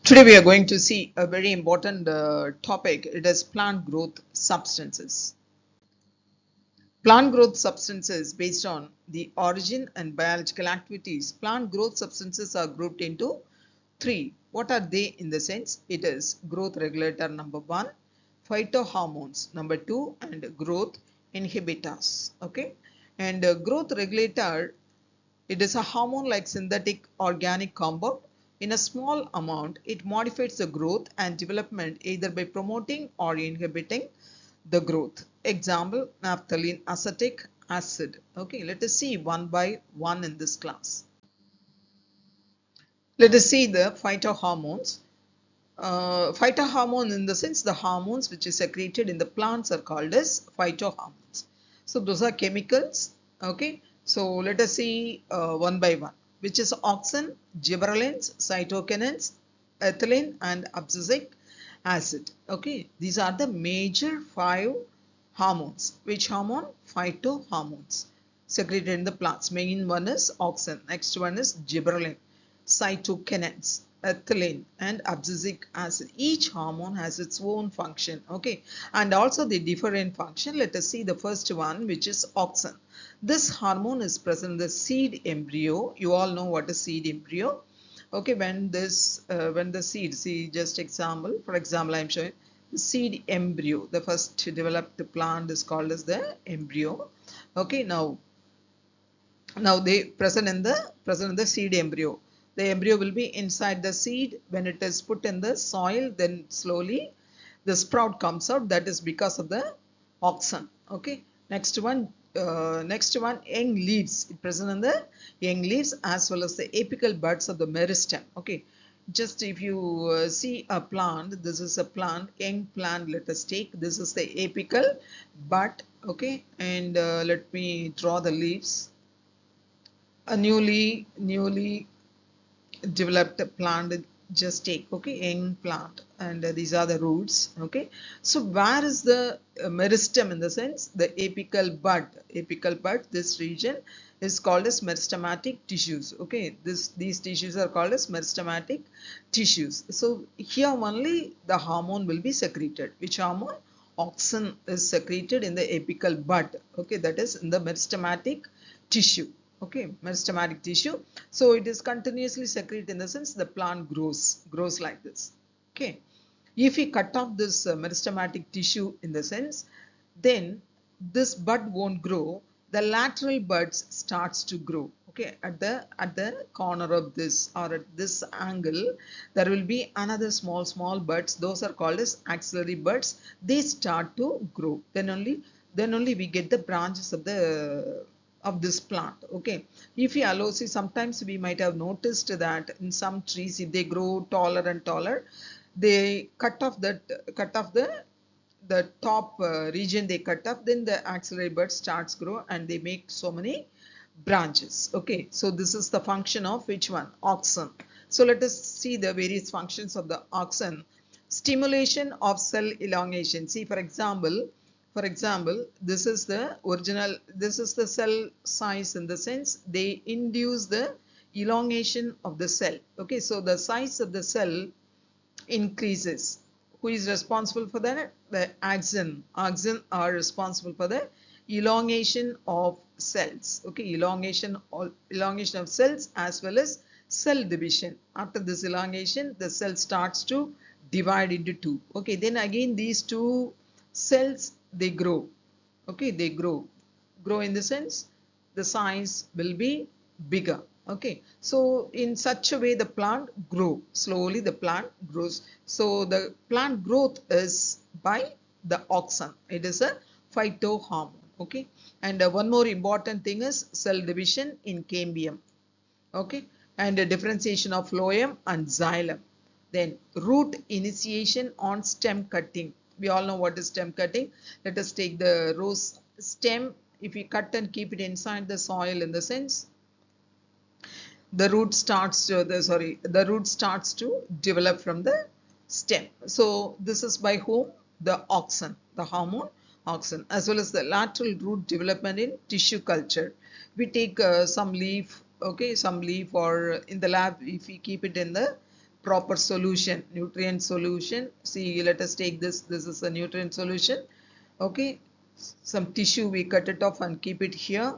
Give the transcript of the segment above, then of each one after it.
Today we are going to see a very important topic. It is plant growth substances. Plant growth substances based on the origin and biological activities. Plant growth substances are grouped into three. What are they in the sense? It is growth regulator number one, phytohormones number two, and growth inhibitors. Okay, and growth regulator, it is a hormone-like synthetic organic compound. In a small amount, it modifies the growth and development either by promoting or inhibiting the growth. Example, naphthalene acetic acid. Okay, let us see one by one in this class. Let us see the phytohormones. Phytohormone, in the sense, the hormones which is secreted in the plants are called as phytohormones. So those are chemicals. Okay, so let us see one by one, which is auxin, gibberellins, cytokinins, ethylene, and abscisic acid. Okay, these are the major five hormones. Which hormone? Phytohormones secreted in the plants. Main one is auxin. Next one is gibberellin, cytokinins, ethylene, and abscisic acid. Each hormone has its own function. Okay, and also they differ in function. Let us see the first one, which is auxin. This hormone is present in the seed embryo. You all know what is seed embryo. Okay, when the seed, see just example, for example, I am showing the seed embryo. The first developed plant is called as the embryo. Okay, now they present in the seed embryo. The embryo will be inside the seed. When it is put in the soil, then slowly the sprout comes out. That is because of the auxin. Okay, next one, young leaves. It present in the young leaves as well as the apical buds of the meristem. Okay, just if you see a plant, this is a plant, young plant. Let us take, this is the apical bud. Okay, and let me draw the leaves. A newly developed plant, just take, okay, young plant, and these are the roots. Okay, so where is the meristem? In the sense, the apical bud, this region is called as meristematic tissues. Okay, these tissues are called as meristematic tissues. So here only the hormone will be secreted. Which hormone? Auxin is secreted in the apical bud. Okay, that is in the meristematic tissue. Okay, meristematic tissue. So it is continuously secreted, in the sense the plant grows like this. Okay, if we cut off this meristematic tissue, in the sense, then this bud won't grow. The lateral buds starts to grow. Okay, at the corner of this, or at this angle, there will be another small buds. Those are called as axillary buds. They start to grow. Then only we get the branches of this plant. Okay, if we allow, see, sometimes we might have noticed that in some trees, if they grow taller and taller, they cut off the top region, they cut off, then the axillary bud starts grow and they make so many branches. Okay, so this is the function of which one? Auxin. So let us see the various functions of the auxin. Stimulation of cell elongation. See, for example, this is the original, this is the cell size, in the sense they induce the elongation of the cell. Okay, so the size of the cell increases. Who is responsible for that? The axin. Axin are responsible for the elongation of cells. Okay, elongation of cells as well as cell division. After this elongation, the cell starts to divide into two. Okay, then again these two cells, they grow. Okay, they grow in the sense the size will be bigger. Okay, so in such a way the plant grow. Slowly the plant grows. So the plant growth is by the auxin. It is a phytohormone. Okay, and one more important thing is cell division in cambium. Okay, and differentiation of phloem and xylem. Then root initiation on stem cutting. We all know what is stem cutting. Let us take the rose stem. If we cut and keep it inside the soil, in the sense, the root starts to develop from the stem. So this is by whom? The auxin, the hormone auxin, as well as the lateral root development in tissue culture. We take some leaf, okay, some leaf, or in the lab, if we keep it in the proper solution, nutrient solution. See, let us take this. This is a nutrient solution. Okay, some tissue, we cut it off and keep it here.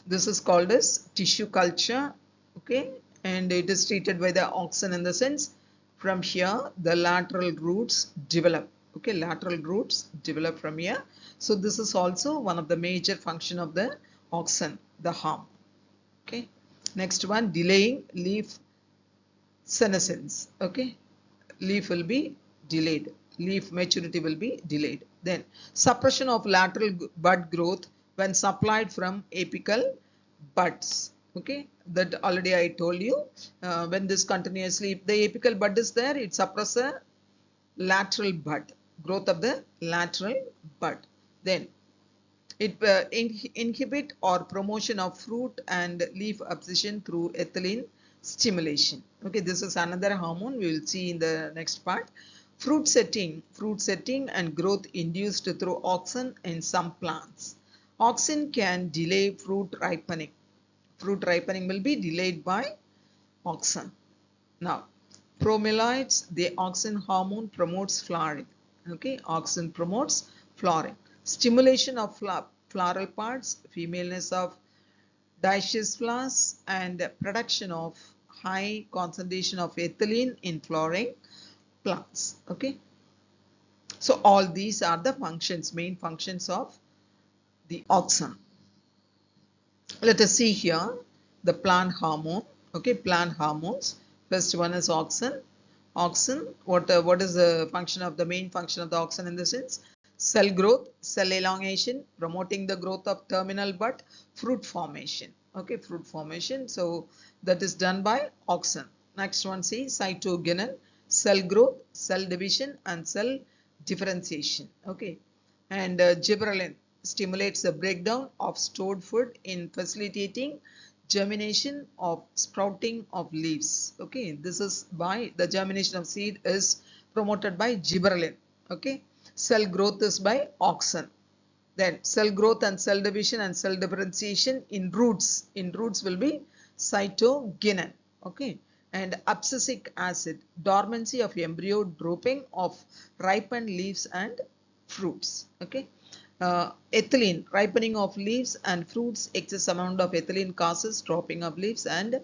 This is called as tissue culture. Okay, and it is treated by the auxin in the sense from here the lateral roots develop. Okay, lateral roots develop from here. So this is also one of the major function of the auxin, the harm. Okay, next one, delaying leaf senescence. Okay, leaf will be delayed, leaf maturity will be delayed. Then suppression of lateral bud growth when supplied from apical buds. Okay, that already I told you. When this continuously, if the apical bud is there, it suppresses lateral bud, growth of the lateral bud. Then it inhibit or promotion of fruit and leaf abscission through ethylene stimulation. Okay, this is another hormone we will see in the next part. Fruit setting and growth induced through auxin in some plants. Auxin can delay fruit ripening. Fruit ripening will be delayed by auxin. Now, bromeliads, the auxin hormone promotes flowering. Okay, auxin promotes flowering. Stimulation of floral parts, femaleness of dioecious flowers, and production of high concentration of ethylene in flowering plants. Okay, so all these are the functions, main functions of the auxin. Let us see here the plant hormone. Okay, plant hormones. First one is auxin. Auxin, what is the function of the main function of the auxin in the sense? Cell growth, cell elongation, promoting the growth of terminal bud, fruit formation. Okay, fruit formation. So that is done by auxin. Next one, see cytokinin, cell growth, cell division, and cell differentiation. Okay, and gibberellin stimulates the breakdown of stored food in facilitating germination of sprouting of leaves. Okay, this is by the germination of seed is promoted by gibberellin. Okay, cell growth is by auxin. Then cell growth and cell division and cell differentiation in roots. In roots will be cytokinin. Okay, and abscisic acid, dormancy of embryo, dropping of ripened leaves and fruits. Okay. Ethylene, ripening of leaves and fruits, excess amount of ethylene causes dropping of leaves and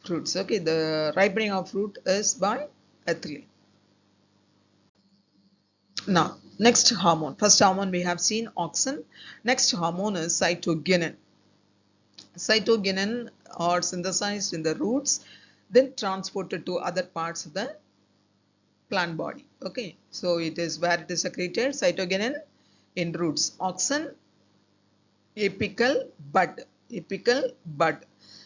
fruits. Okay, the ripening of fruit is by ethylene. Now, next hormone. First hormone we have seen auxin. Next hormone is cytokinin. Cytokinin are synthesized in the roots, then transported to other parts of the plant body. Okay, so it is where it is secreted. Cytokinin in roots. Auxin, apical bud,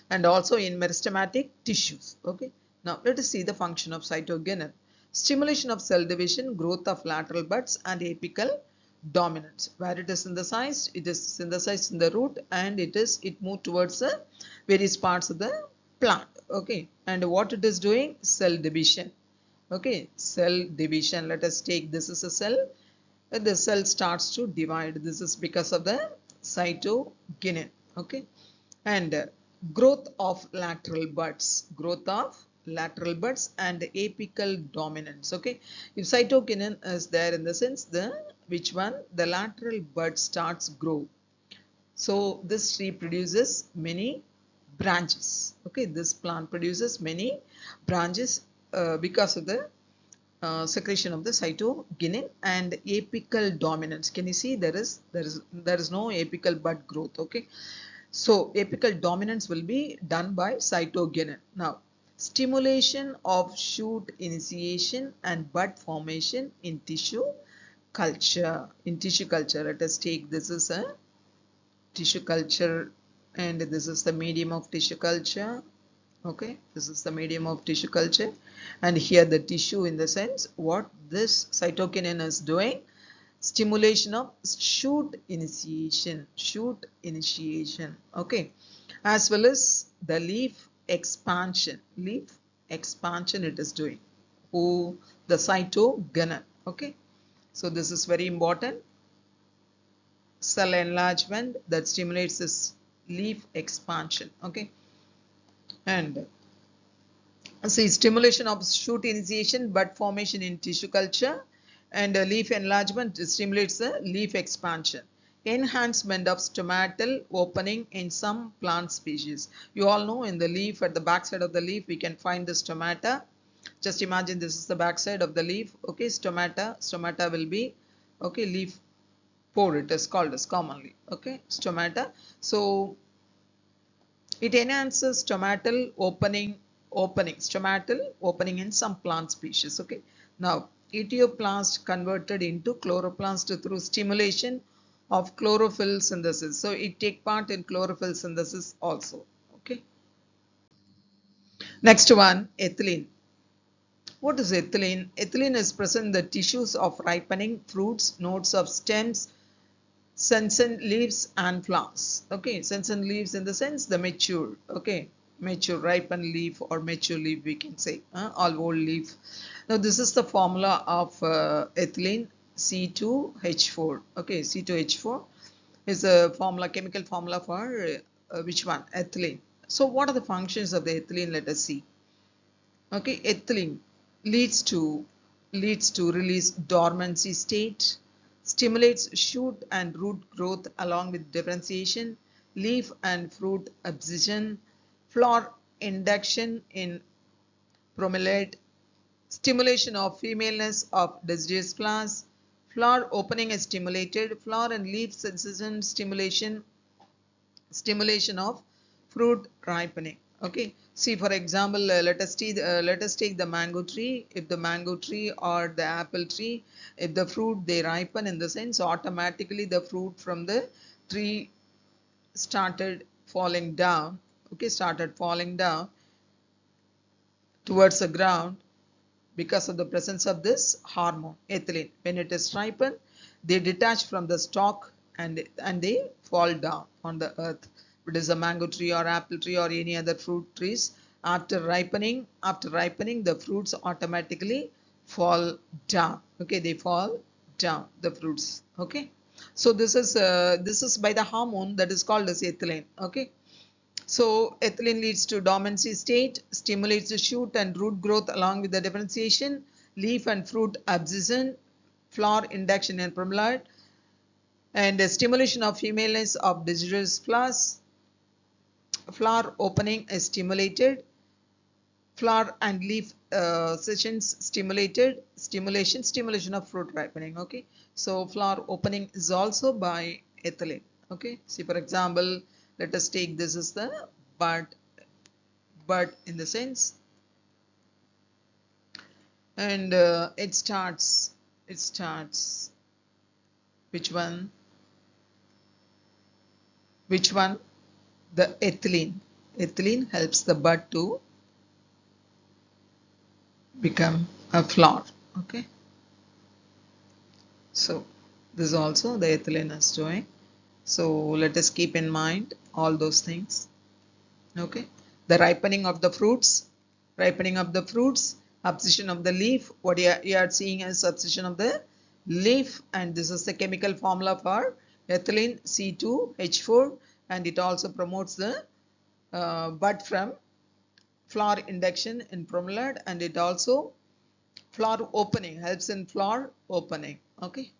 and also in meristematic tissues. Okay, now let us see the function of cytokinin. Stimulation of cell division, growth of lateral buds and apical dominance. Where it is synthesized in the root, and it moved towards the various parts of the plant. Okay, and what it is doing? Cell division. Okay, cell division. Let us take this is a cell. The cell starts to divide. This is because of the cytokinin. Okay, and growth of lateral buds, and apical dominance. Okay, if cytokinin is there in the sense, the lateral bud starts grow. So this tree produces many branches. Okay, this plant produces many branches because of the secretion of the cytokinin and apical dominance. Can you see there is no apical bud growth? Okay, so apical dominance will be done by cytokinin. Now, stimulation of shoot initiation and bud formation in tissue culture. Let us take this is a tissue culture, and this is the medium of tissue culture. Okay, this is the medium of tissue culture, and here the tissue in the sense what this cytokinin is doing, stimulation of shoot initiation, okay, as well as the leaf expansion it is doing, the cytokinin. Okay, so this is very important. Cell enlargement that stimulates this leaf expansion. Okay, and See, stimulation of shoot initiation, bud formation in tissue culture, and leaf enlargement stimulates the leaf expansion. Enhancement of stomatal opening in some plant species. You all know in the leaf, at the back side of the leaf, we can find the stomata. Just imagine this is the back side of the leaf. Okay, stomata will be, okay, leaf pore, it is called as commonly. Okay, stomata. So it enhances stomatal opening in some plant species. Okay. Now, etioplast converted into chloroplast through stimulation of chlorophyll synthesis. So it take part in chlorophyll synthesis also. Okay. Next one, ethylene. What is ethylene? Ethylene is present in the tissues of ripening fruits, nodes of stems, senescent leaves and flowers. Okay, senescent leaves in the sense the mature. Okay, mature, ripened leaf or mature leaf we can say, all old leaf. Now this is the formula of ethylene, C2H4. Okay, C2H4 is a formula, chemical formula for which one? Ethylene. So what are the functions of the ethylene? Let us see. Okay, ethylene leads to release dormancy state, stimulates shoot and root growth along with differentiation, leaf and fruit abscission, flower induction in bromeliad, stimulation of femaleness of deciduous flowers, flower opening is stimulated, flower and leaf sensation stimulation of fruit ripening. Okay, see for example, let us take the mango tree. If the mango tree or the apple tree, if the fruit they ripen, in the sense automatically the fruit from the tree started falling down. Okay, started falling down towards the ground because of the presence of this hormone ethylene. When it is ripened, they detach from the stalk and they fall down on the earth. It is a mango tree or apple tree or any other fruit trees. After ripening the fruits automatically fall down. Okay, they fall down, the fruits. Okay, so this is by the hormone that is called as ethylene. Okay, so ethylene leads to dormancy state, stimulates the shoot and root growth along with the differentiation, leaf and fruit abscission, flower induction and bromeliad, and stimulation of femaleness of deciduous flowers. Flower opening is stimulated, flower and leaf sessions stimulated, stimulation of fruit ripening. Okay, so flower opening is also by ethylene. Okay, see for example, let us take this is the bud in the sense, and it starts which one the ethylene helps the bud to become a flower. Okay, so this also the ethylene is doing. So let us keep in mind all those things. Okay, the ripening of the fruits, abscission of the leaf. What you are seeing as abscission of the leaf, and this is the chemical formula for ethylene, C2H4, and it also promotes the bud from flower induction in bromeliad, and it also flower opening, helps in flower opening. Okay.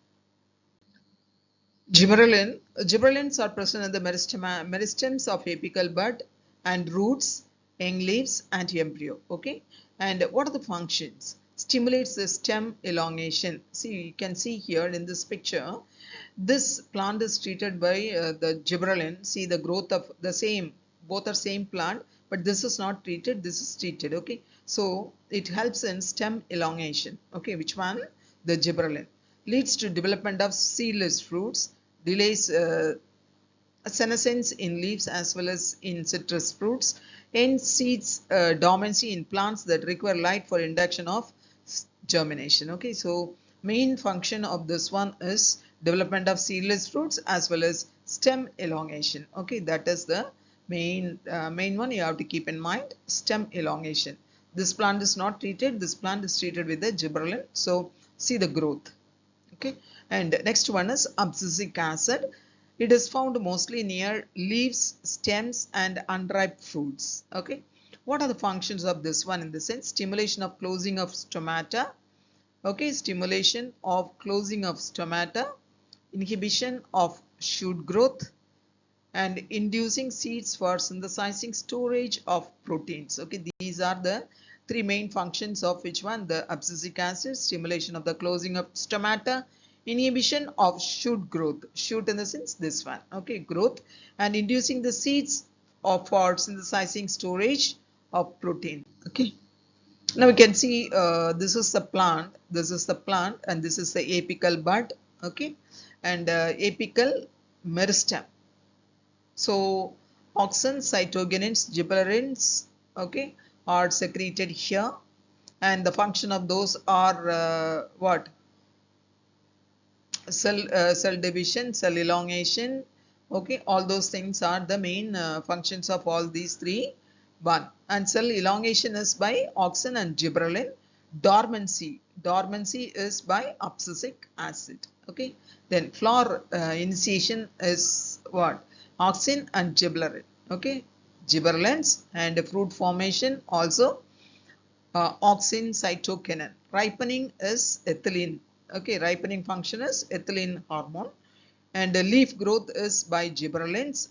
Gibberellins are present in the meristems of apical bud and roots, young leaves, and embryo. Okay, and what are the functions? Stimulates the stem elongation. See, you can see here in this picture, this plant is treated by the gibberellin. See the growth of the same, both are same plant, but this is not treated, this is treated. Okay, so it helps in stem elongation. Okay, which one? The gibberellin. Leads to development of seedless fruits, delays senescence in leaves as well as in citrus fruits, and seeds dormancy in plants that require light for induction of germination. Okay, so main function of this one is development of seedless fruits as well as stem elongation. Okay, that is the main one you have to keep in mind, stem elongation. This plant is not treated, this plant is treated with the gibberellin. So see the growth. Okay, and next one is abscisic acid. It is found mostly near leaves, stems, and unripe fruits. Okay, What are the functions of this one? In the sense, stimulation of closing of stomata, okay, stimulation of closing of stomata, inhibition of shoot growth, and inducing seeds for synthesizing storage of proteins. Okay, these are the three main functions of which one? The abscisic acid, stimulation of the closing of stomata, inhibition of shoot growth, shoot in the sense this one, okay, growth, and inducing the seeds of for synthesizing storage of protein. Okay, now we can see this is the plant, and this is the apical bud, okay, and apical meristem. So auxins, cytokinins, gibberellins, okay, are secreted here, and the function of those are what? Cell division, cell elongation, okay, all those things are the main functions of all these three. One, and cell elongation is by auxin and gibberellin. Dormancy is by abscisic acid. Okay, then flower initiation is what? Auxin and gibberellin. Okay, gibberellins, and fruit formation also auxin, cytokinin. Ripening is ethylene. Okay, ripening function is ethylene hormone, and leaf growth is by gibberellins.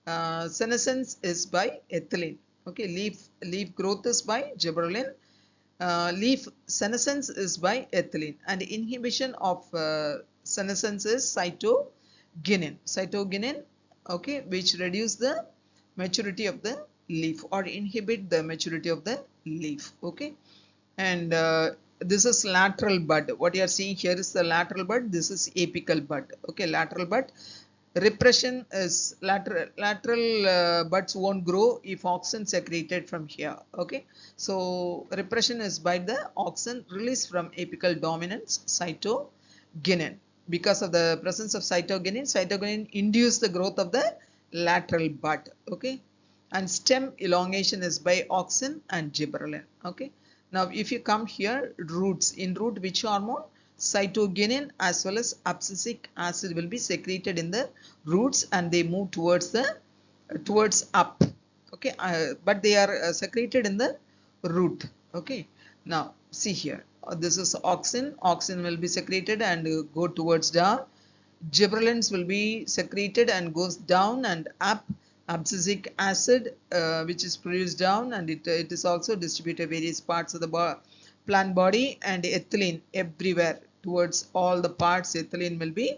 Senescence is by ethylene. Okay, leaf growth is by gibberellin. Leaf senescence is by ethylene, and inhibition of senescence is cytokinin, okay, which reduce the maturity of the leaf or inhibit the maturity of the leaf. Okay, and this is lateral bud. What you are seeing here is the lateral bud. This is apical bud. Okay, lateral bud. Repression is lateral buds won't grow if auxin secreted from here. Okay, so repression is by the auxin released from apical dominance cytokinin. Because of the presence of cytokinin induce the growth of the lateral bud. Okay, and stem elongation is by auxin and gibberellin. Okay, now if you come here, roots, in root which hormone? Cytokinin as well as abscisic acid will be secreted in the roots, and they move towards up. Okay, but they are secreted in the root. Okay, now see here, this is auxin will be secreted and go towards down. Gibberellins will be secreted and goes down and up. Abscisic acid which is produced down, and it is also distributed various parts of the plant body, and ethylene everywhere towards all the parts. Ethylene will be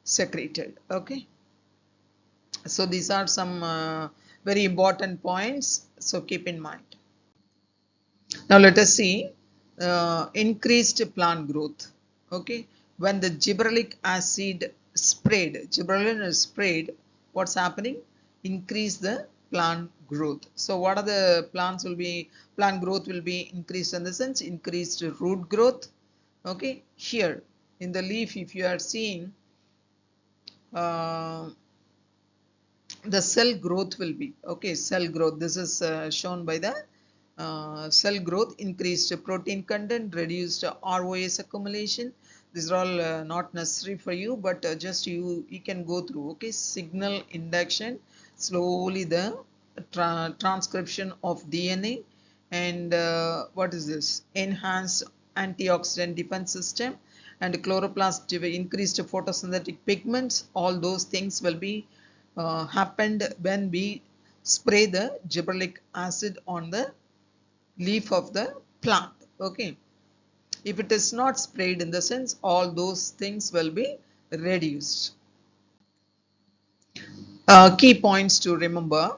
secreted. Okay, so these are some very important points, so keep in mind. Now let us see increased plant growth. Okay, when the gibberellic acid sprayed, gibberellin is sprayed, what's happening? Increase the plant growth. So what are the plant growth will be increased in the sense increased root growth. Okay, here in the leaf, if you are seeing the cell growth will be, okay, cell growth, this is shown by the cell growth, increased protein content, reduced ROS accumulation. These are all not necessary for you, but just you can go through. Okay, signal induction, slowly the transcription of DNA, and what is this? Enhanced antioxidant defense system, and chloroplast increased photosynthetic pigments. All those things will be happened when we spray the gibberellic acid on the leaf of the plant. Okay, if it is not sprayed, in the sense all those things will be reduced. Key points to remember: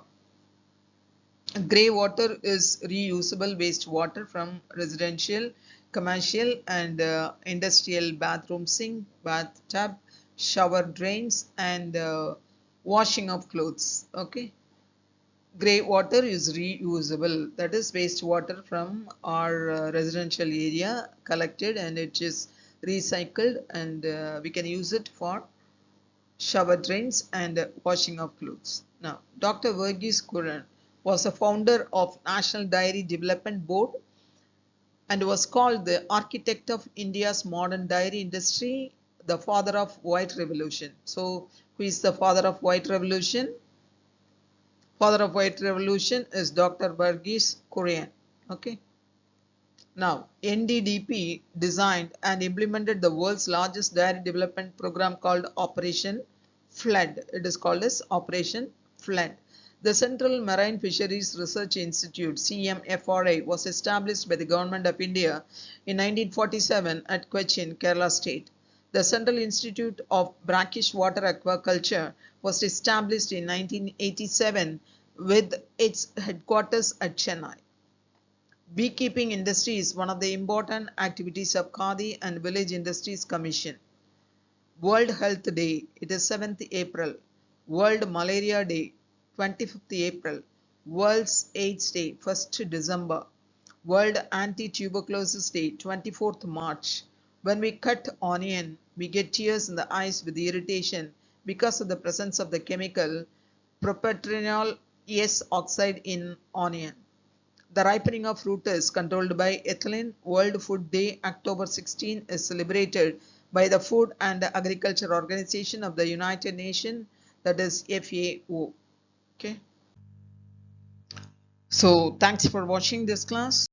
grey water is reusable wastewater from residential, commercial, and industrial bathroom sink, bathtub, shower drains, and washing of clothes. Okay, grey water is reusable, that is wastewater from our residential area collected, and it is recycled, and we can use it for shower drains and washing of clothes. Now, Dr. Verghese Kurran was a founder of National Dairy Development Board and was called the architect of India's modern dairy industry, the father of White Revolution. So, who is the father of White Revolution? Father of White Revolution is Dr. Verghese Kurian. Okay. Now, NDDP designed and implemented the world's largest dairy development program called Operation Flood. It is called as Operation Flood. The Central Marine Fisheries Research Institute (CMFRI) was established by the Government of India in 1947 at Cochin, Kerala State. The Central Institute of Brackish Water Aquaculture was established in 1987 with its headquarters at Chennai. Beekeeping industry is one of the important activities of Khadi and Village Industries Commission. World Health Day, it is 7th April. World Malaria Day, 25th April. World's AIDS Day, 1st December. World Anti-Tuberculosis Day, 24th March. When we cut onion, we get tears in the eyes with irritation because of the presence of the chemical propionyl S oxide in onion. The ripening of fruit is controlled by ethylene. World Food Day, October 16, is celebrated by the Food and Agriculture Organization of the United Nations, that is FAO. Okay. So thanks for watching this class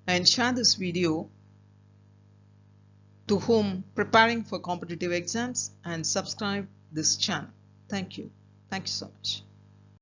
and share this video to whom preparing for competitive exams and subscribe this channel. Thank you. Thank you so much.